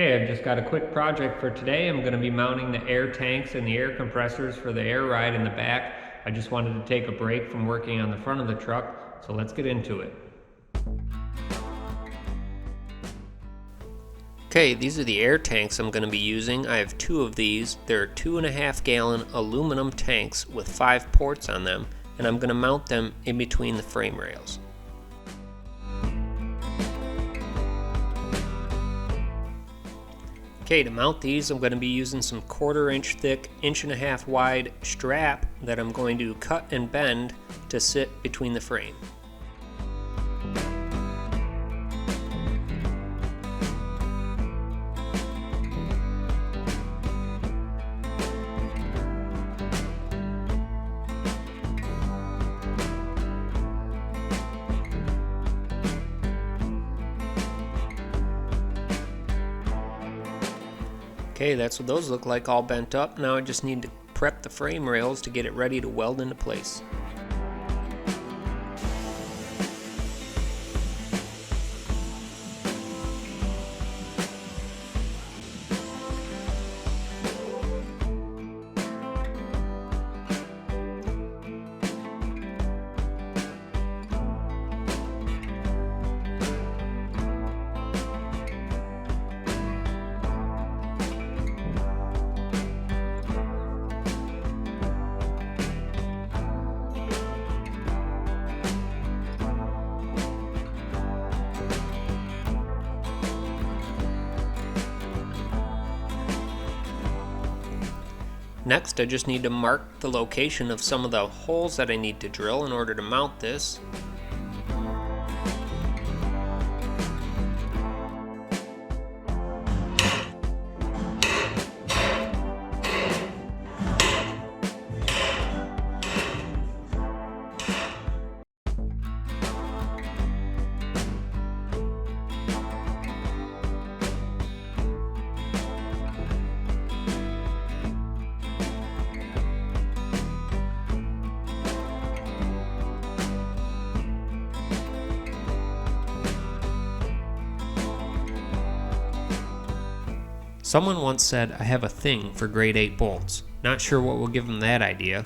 Okay, I've just got a quick project for today. I'm going to be mounting the air tanks and the air compressors for the air ride in the back. I just wanted to take a break from working on the front of the truck, so let's get into it. Okay, these are the air tanks I'm going to be using. I have two of these. They're 2.5 gallon aluminum tanks with 5 ports on them, and I'm going to mount them in between the frame rails. Okay, to mount these I'm going to be using some 1/4 inch thick, 1.5 inch wide strap that I'm going to cut and bend to sit between the frame. Okay, that's what those look like, all bent up. Now I just need to prep the frame rails to get it ready to weld into place. Next, I just need to mark the location of some of the holes that I need to drill in order to mount this. Someone once said, "I have a thing for grade 8 bolts." Not sure what will give them that idea.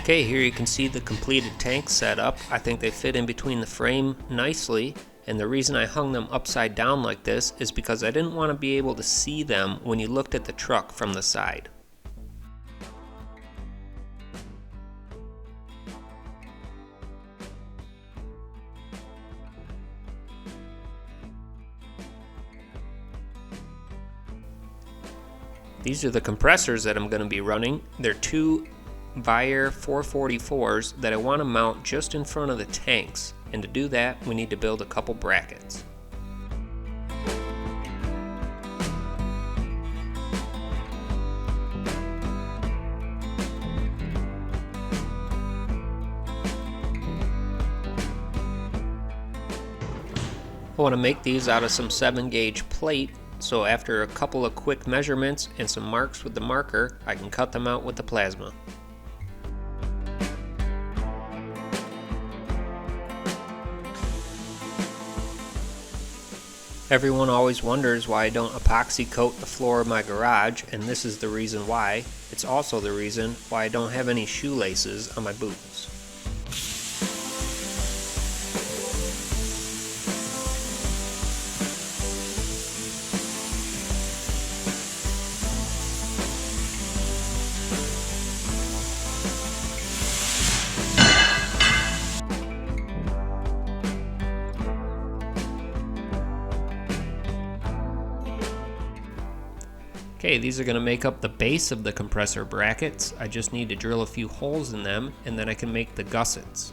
Okay, here you can see the completed tank setup. I think they fit in between the frame nicely, and the reason I hung them upside down like this is because I didn't want to be able to see them when you looked at the truck from the side. These are the compressors that I'm going to be running. They're 2 Viair 444s that I want to mount just in front of the tanks, and to do that we need to build a couple brackets. I want to make these out of some 7-gauge plate, so after a couple of quick measurements and some marks with the marker, I can cut them out with the plasma. Everyone always wonders why I don't epoxy coat the floor of my garage, and this is the reason why. It's also the reason why I don't have any shoelaces on my boots. Okay, these are going to make up the base of the compressor brackets. I just need to drill a few holes in them, and then I can make the gussets.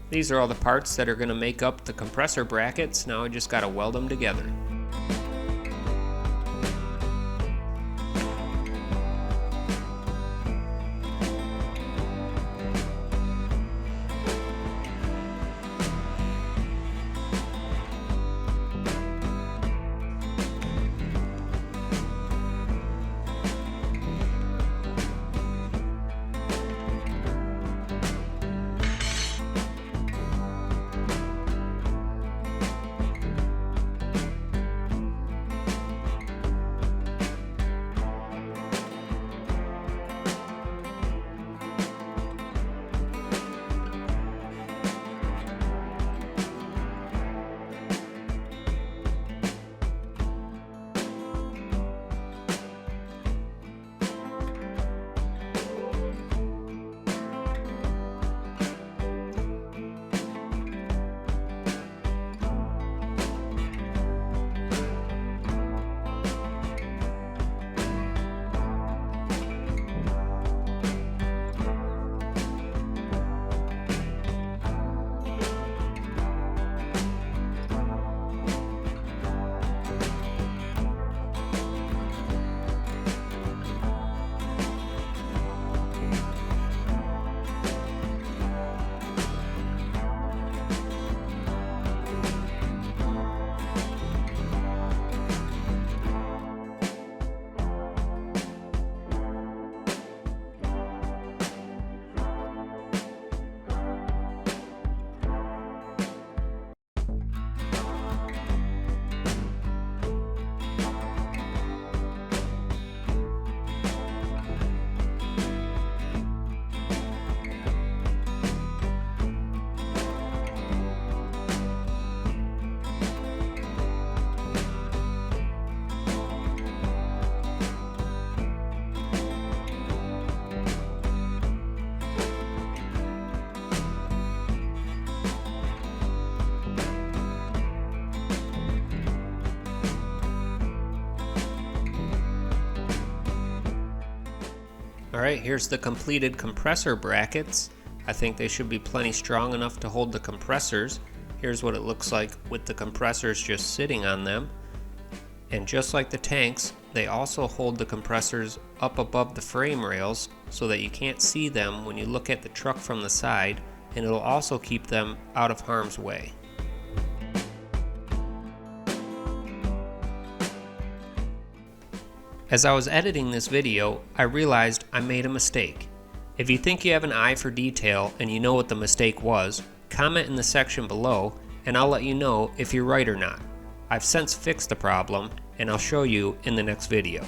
These are all the parts that are going to make up the compressor brackets. Now I just got to weld them together. Alright, here's the completed compressor brackets. I think they should be plenty strong enough to hold the compressors. Here's what it looks like with the compressors just sitting on them. And just like the tanks, they also hold the compressors up above the frame rails so that you can't see them when you look at the truck from the side, and it'll also keep them out of harm's way. As I was editing this video, I realized I made a mistake. If you think you have an eye for detail and you know what the mistake was, comment in the section below and I'll let you know if you're right or not. I've since fixed the problem and I'll show you in the next video.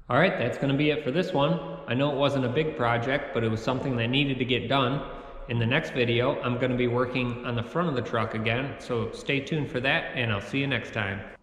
Alright, that's going to be it for this one. I know it wasn't a big project, but it was something that needed to get done. In the next video, I'm going to be working on the front of the truck again, so stay tuned for that, and I'll see you next time.